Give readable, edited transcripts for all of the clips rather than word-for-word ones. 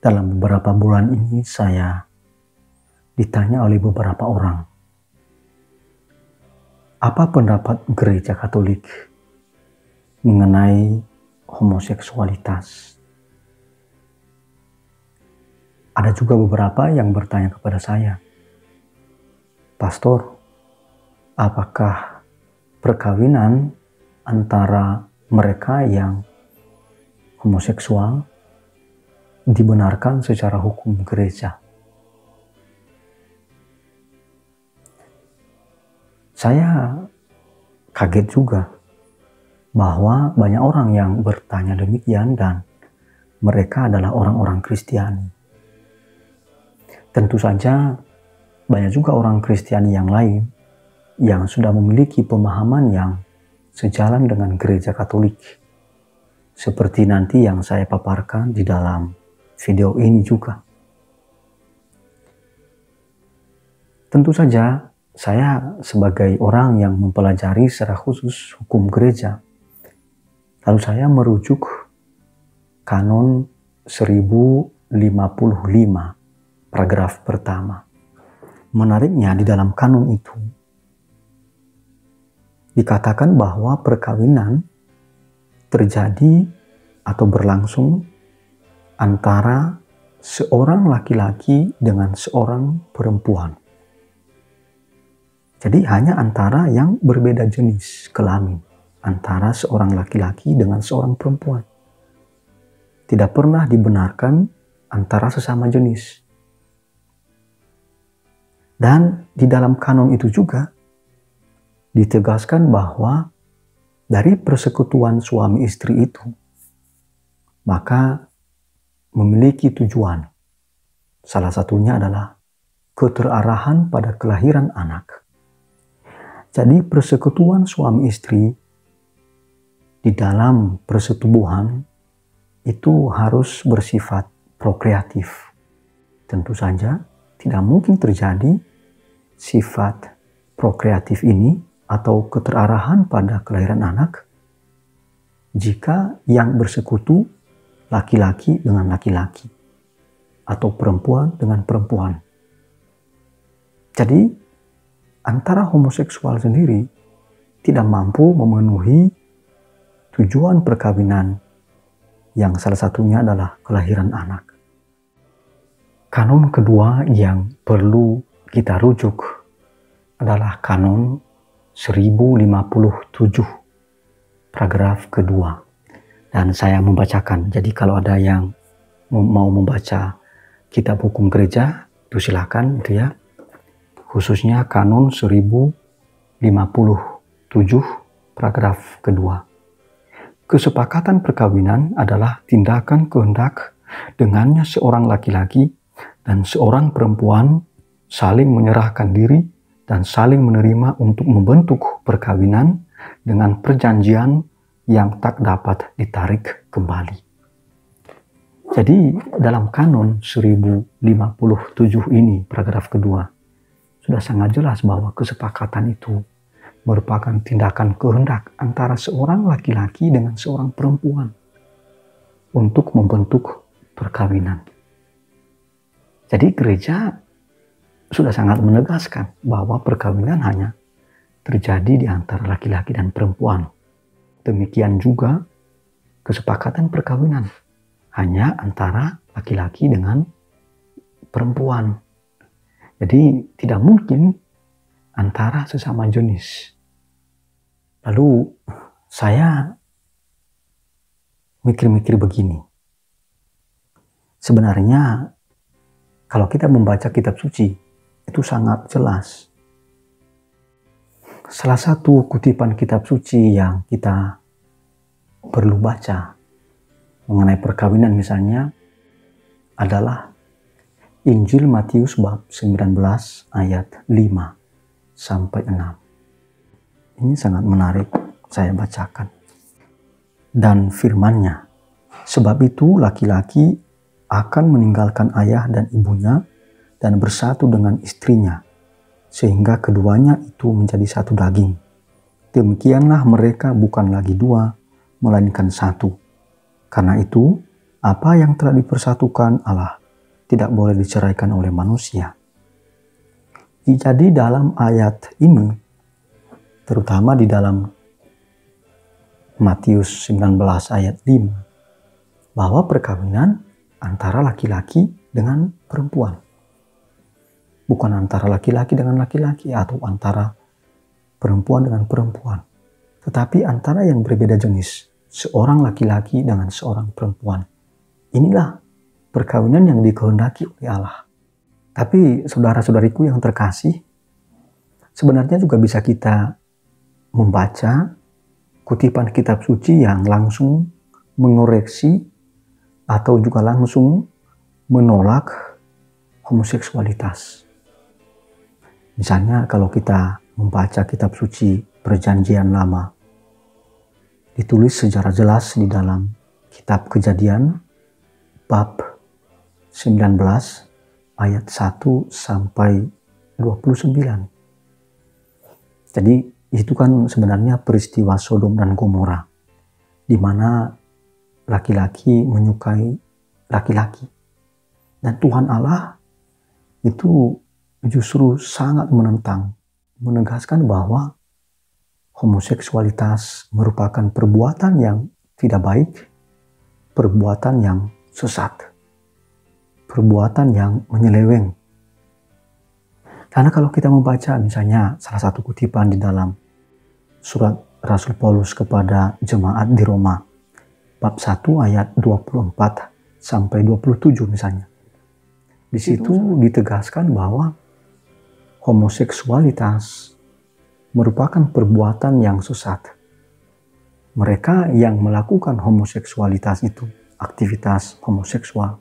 Dalam beberapa bulan ini saya ditanya oleh beberapa orang, apa pendapat gereja Katolik mengenai homoseksualitas? Ada juga beberapa yang bertanya kepada saya, Pastor, apakah perkawinan antara mereka yang homoseksual dibenarkan secara hukum gereja? Saya kaget juga bahwa banyak orang yang bertanya demikian dan mereka adalah orang-orang Kristiani. Tentu saja banyak juga orang Kristiani yang lain yang sudah memiliki pemahaman yang sejalan dengan gereja Katolik. Seperti nanti yang saya paparkan di dalam video ini juga. Tentu saja saya sebagai orang yang mempelajari secara khusus hukum gereja, lalu saya merujuk Kanon 1055 paragraf pertama. Menariknya di dalam kanon itu dikatakan bahwa perkawinan terjadi atau berlangsung antara seorang laki-laki dengan seorang perempuan. Jadi hanya antara yang berbeda jenis kelamin, antara seorang laki-laki dengan seorang perempuan. Tidak pernah dibenarkan antara sesama jenis. Dan di dalam kanon itu juga ditegaskan bahwa dari persekutuan suami istri itu, maka memiliki tujuan. Salah satunya adalah keterarahan pada kelahiran anak. Jadi persekutuan suami istri di dalam persetubuhan itu harus bersifat prokreatif. Tentu saja tidak mungkin terjadi sifat prokreatif ini atau keterarahan pada kelahiran anak jika yang bersekutu laki-laki dengan laki-laki atau perempuan dengan perempuan. Jadi antara homoseksual sendiri tidak mampu memenuhi tujuan perkawinan yang salah satunya adalah kelahiran anak. Kanon kedua yang perlu kita rujuk adalah Kanon 1057 paragraf kedua. Dan saya membacakan. Jadi kalau ada yang mau membaca kitab hukum gereja, itu silakan itu ya. Khususnya Kanon 1057 paragraf kedua. Kesepakatan perkawinan adalah tindakan kehendak dengannya seorang laki-laki dan seorang perempuan saling menyerahkan diri dan saling menerima untuk membentuk perkawinan dengan perjanjian yang tak dapat ditarik kembali. Jadi dalam Kanon 1057 ini paragraf kedua sudah sangat jelas bahwa kesepakatan itu merupakan tindakan kehendak antara seorang laki-laki dengan seorang perempuan untuk membentuk perkawinan. Jadi gereja sudah sangat menegaskan bahwa perkawinan hanya terjadi di antara laki-laki dan perempuan. Demikian juga kesepakatan perkawinan hanya antara laki-laki dengan perempuan. Jadi tidak mungkin antara sesama jenis. Lalu saya mikir-mikir begini. Sebenarnya kalau kita membaca kitab suci itu sangat jelas. Salah satu kutipan kitab suci yang kita perlu baca mengenai perkawinan misalnya adalah Injil Matius bab 19 ayat 5 sampai 6. Ini sangat menarik, saya bacakan. Dan firman-Nya, sebab itu laki-laki akan meninggalkan ayah dan ibunya dan bersatu dengan istrinya, sehingga keduanya itu menjadi satu daging. Demikianlah mereka bukan lagi dua, melainkan satu. Karena itu, Apa yang telah dipersatukan Allah tidak boleh diceraikan oleh manusia. Jadi dalam ayat ini, terutama di dalam Matius 19 ayat 5, bahwa perkawinan antara laki-laki dengan perempuan. Bukan antara laki-laki dengan laki-laki atau antara perempuan dengan perempuan. Tetapi antara yang berbeda jenis, seorang laki-laki dengan seorang perempuan. Inilah perkawinan yang dikehendaki oleh Allah. Tapi saudara-saudariku yang terkasih, sebenarnya juga bisa kita membaca kutipan kitab suci yang langsung mengoreksi atau juga langsung menolak homoseksualitas. Misalnya kalau kita membaca kitab suci Perjanjian Lama, ditulis secara jelas di dalam kitab Kejadian bab 19 ayat 1 sampai 29. Jadi itu kan sebenarnya peristiwa Sodom dan Gomora, di mana laki-laki menyukai laki-laki. Dan Tuhan Allah itu justru sangat menentang, menegaskan bahwa homoseksualitas merupakan perbuatan yang tidak baik, perbuatan yang sesat, perbuatan yang menyeleweng. Karena kalau kita membaca misalnya salah satu kutipan di dalam surat Rasul Paulus kepada jemaat di Roma, bab 1 ayat 24 sampai 27 misalnya. Di situ ditegaskan bahwa homoseksualitas merupakan perbuatan yang sesat. Mereka yang melakukan homoseksualitas itu, aktivitas homoseksual,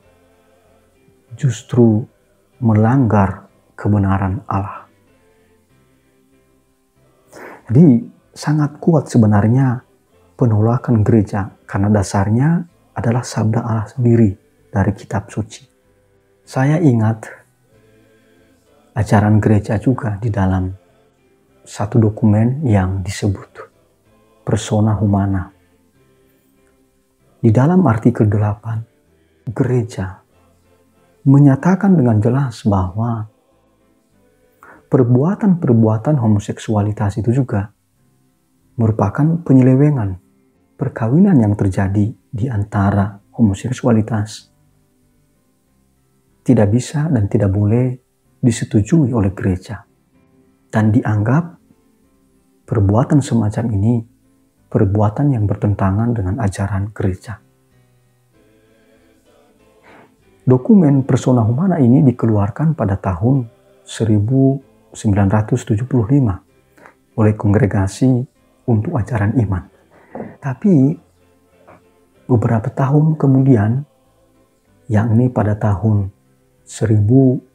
justru melanggar kebenaran Allah. Jadi sangat kuat sebenarnya penolakan gereja karena dasarnya adalah sabda Allah sendiri dari kitab suci. Saya ingat ajaran gereja juga di dalam satu dokumen yang disebut Persona Humana. Di dalam artikel 8, gereja menyatakan dengan jelas bahwa perbuatan-perbuatan homoseksualitas itu juga merupakan penyelewengan perkawinan yang terjadi di antara homoseksualitas. Tidak bisa dan tidak boleh disetujui oleh gereja. Dan dianggap perbuatan semacam ini perbuatan yang bertentangan dengan ajaran gereja. Dokumen Persona Humana ini dikeluarkan pada tahun 1975 oleh Kongregasi untuk Ajaran Iman. Tapi beberapa tahun kemudian, yakni pada tahun 1986,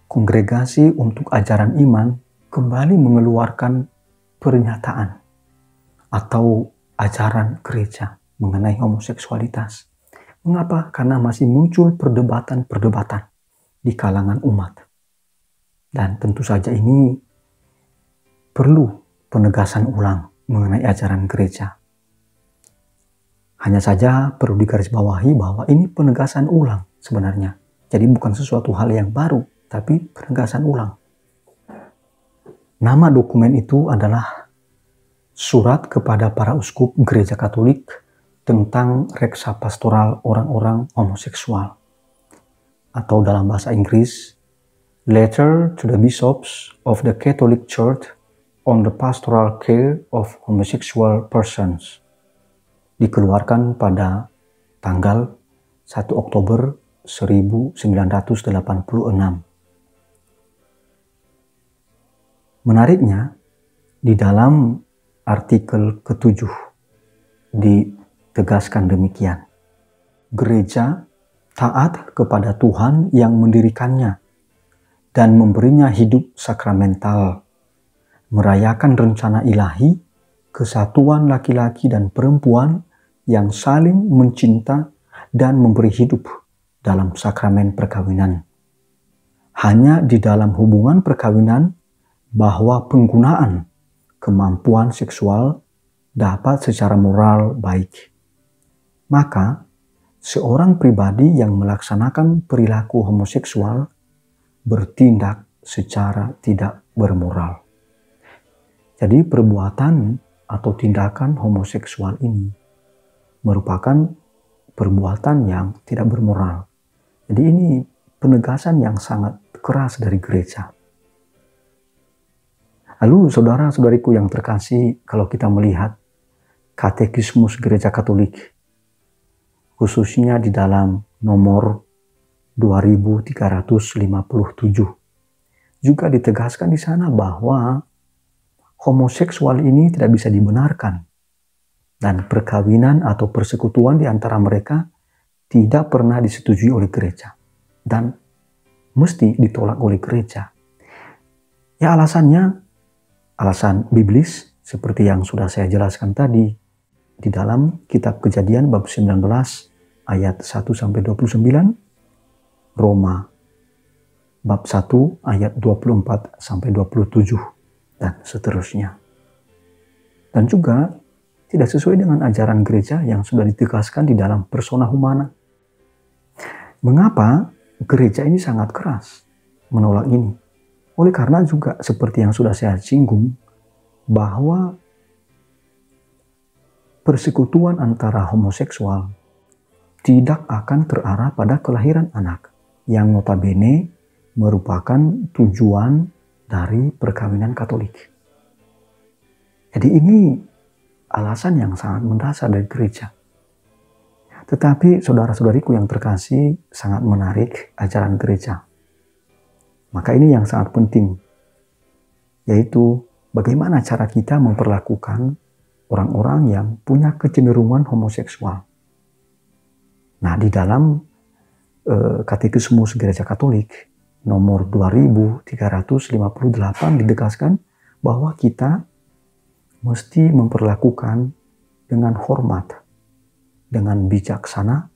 Kongregasi untuk Ajaran Iman kembali mengeluarkan pernyataan atau ajaran gereja mengenai homoseksualitas. Mengapa? Karena masih muncul perdebatan-perdebatan di kalangan umat. Dan tentu saja ini perlu penegasan ulang mengenai ajaran gereja. Hanya saja perlu digarisbawahi bahwa ini penegasan ulang sebenarnya. Jadi bukan sesuatu hal yang baru, tapi penegasan ulang. Nama dokumen itu adalah Surat kepada para Uskup Gereja Katolik tentang reksa pastoral orang-orang homoseksual. Atau dalam bahasa Inggris, Letter to the Bishops of the Catholic Church on the Pastoral Care of Homosexual Persons. Dikeluarkan pada tanggal 1 Oktober 1986. Menariknya, di dalam artikel ke-7 ditegaskan demikian. Gereja taat kepada Tuhan yang mendirikannya dan memberinya hidup sakramental, merayakan rencana ilahi, kesatuan laki-laki dan perempuan yang saling mencinta dan memberi hidup dalam sakramen perkawinan. Hanya di dalam hubungan perkawinan bahwa penggunaan kemampuan seksual dapat secara moral baik. Maka, seorang pribadi yang melaksanakan perilaku homoseksual bertindak secara tidak bermoral. Jadi perbuatan atau tindakan homoseksual ini merupakan perbuatan yang tidak bermoral. Jadi ini penegasan yang sangat keras dari gereja. Lalu saudara-saudariku yang terkasih, kalau kita melihat katekismus gereja Katolik, khususnya di dalam nomor 2357, juga ditegaskan di sana bahwa homoseksual ini tidak bisa dibenarkan dan perkawinan atau persekutuan di antara mereka tidak pernah disetujui oleh gereja dan mesti ditolak oleh gereja. Ya alasannya, alasan biblis seperti yang sudah saya jelaskan tadi di dalam kitab Kejadian bab 19 ayat 1-29, Roma bab 1 ayat 24-27 dan seterusnya. Dan juga tidak sesuai dengan ajaran gereja yang sudah ditegaskan di dalam persona humana. Mengapa gereja ini sangat keras menolak ini? Oleh karena juga seperti yang sudah saya singgung, bahwa persekutuan antara homoseksual tidak akan terarah pada kelahiran anak, yang notabene merupakan tujuan dari perkawinan Katolik. Jadi ini alasan yang sangat mendasar dari gereja. Tetapi saudara-saudariku yang terkasih, sangat menarik ajaran gereja. Maka ini yang sangat penting, yaitu bagaimana cara kita memperlakukan orang-orang yang punya kecenderungan homoseksual. Nah, di dalam Katekismus Gereja Katolik nomor 2358 ditegaskan bahwa kita mesti memperlakukan dengan hormat, dengan bijaksana,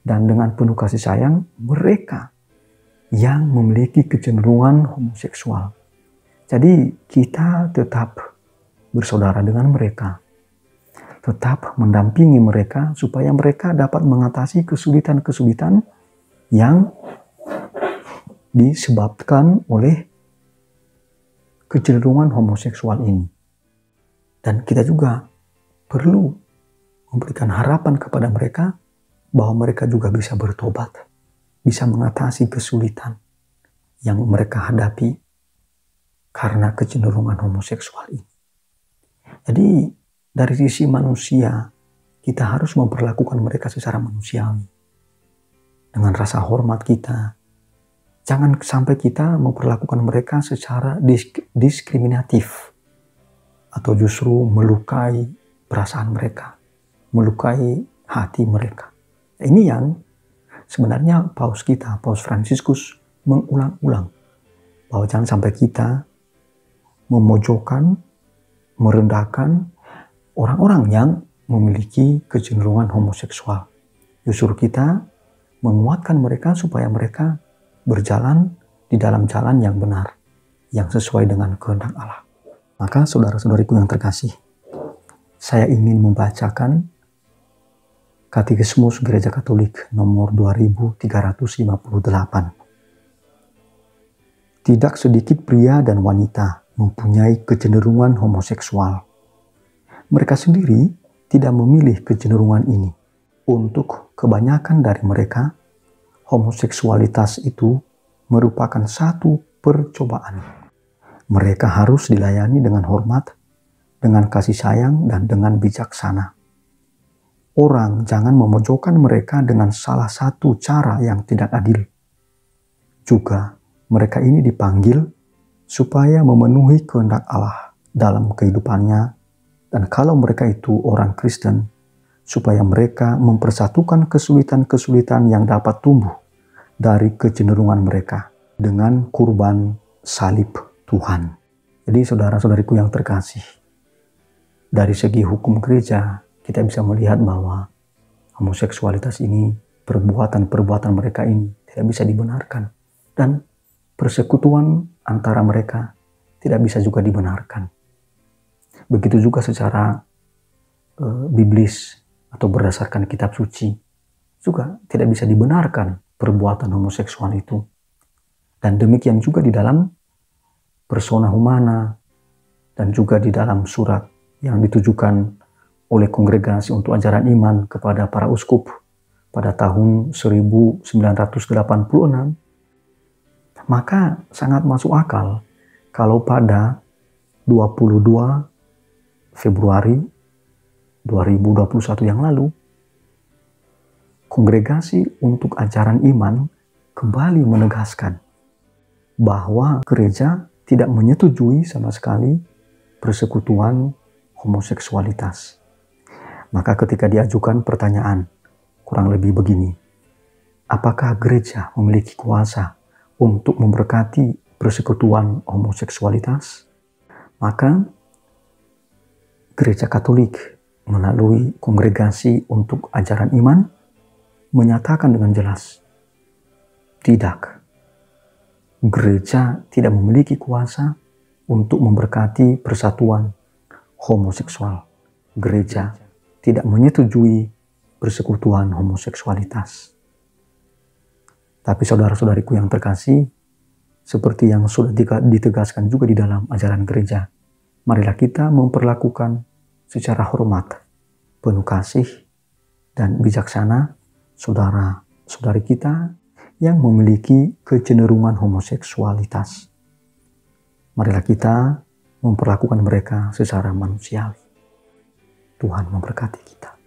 dan dengan penuh kasih sayang mereka yang memiliki kecenderungan homoseksual. Jadi kita tetap bersaudara dengan mereka, tetap mendampingi mereka supaya mereka dapat mengatasi kesulitan-kesulitan yang disebabkan oleh kecenderungan homoseksual ini. Dan kita juga perlu memberikan harapan kepada mereka bahwa mereka juga bisa bertobat, bisa mengatasi kesulitan yang mereka hadapi karena kecenderungan homoseksual ini. Jadi dari sisi manusia, kita harus memperlakukan mereka secara manusiawi, dengan rasa hormat kita. Jangan sampai kita memperlakukan mereka secara diskriminatif atau justru melukai perasaan mereka, melukai hati mereka. Ini yang sebenarnya Paus kita, Paus Fransiskus, mengulang-ulang bahwa jangan sampai kita memojokkan, merendahkan orang-orang yang memiliki kecenderungan homoseksual. Justru kita menguatkan mereka supaya mereka berjalan di dalam jalan yang benar, yang sesuai dengan kehendak Allah. Maka saudara-saudariku yang terkasih, saya ingin membacakan Katekismus Gereja Katolik nomor 2358. Tidak sedikit pria dan wanita mempunyai kecenderungan homoseksual. Mereka sendiri tidak memilih kecenderungan ini. Untuk kebanyakan dari mereka, homoseksualitas itu merupakan satu percobaan. Mereka harus dilayani dengan hormat, dengan kasih sayang, dan dengan bijaksana. Orang jangan memojokkan mereka dengan salah satu cara yang tidak adil. Juga, mereka ini dipanggil supaya memenuhi kehendak Allah dalam kehidupannya, dan kalau mereka itu orang Kristen, supaya mereka mempersatukan kesulitan-kesulitan yang dapat tumbuh dari kecenderungan mereka dengan kurban salib Tuhan. Jadi saudara-saudariku yang terkasih, dari segi hukum gereja, kita bisa melihat bahwa homoseksualitas ini, perbuatan-perbuatan mereka ini tidak bisa dibenarkan. Dan persekutuan antara mereka tidak bisa juga dibenarkan. Begitu juga secara biblis atau berdasarkan kitab suci, juga tidak bisa dibenarkan perbuatan homoseksual itu. Dan demikian juga di dalam persona humana dan juga di dalam surat yang ditujukan oleh Kongregasi untuk Ajaran Iman kepada para uskup pada tahun 1986, maka sangat masuk akal kalau pada 22 Februari 2021 yang lalu, Kongregasi untuk Ajaran Iman kembali menegaskan bahwa gereja tidak menyetujui sama sekali persekutuan homoseksualitas. Maka ketika diajukan pertanyaan, kurang lebih begini, apakah gereja memiliki kuasa untuk memberkati persekutuan homoseksualitas? Maka Gereja Katolik melalui Kongregasi untuk Ajaran Iman menyatakan dengan jelas, tidak. Gereja tidak memiliki kuasa untuk memberkati persatuan homoseksual. Gereja tidak menyetujui persekutuan homoseksualitas. Tapi saudara-saudariku yang terkasih, seperti yang sudah ditegaskan juga di dalam ajaran gereja, marilah kita memperlakukan secara hormat, penuh kasih, dan bijaksana saudara-saudari kita yang memiliki kecenderungan homoseksualitas. Marilah kita memperlakukan mereka secara manusiawi. Tuhan memberkati kita.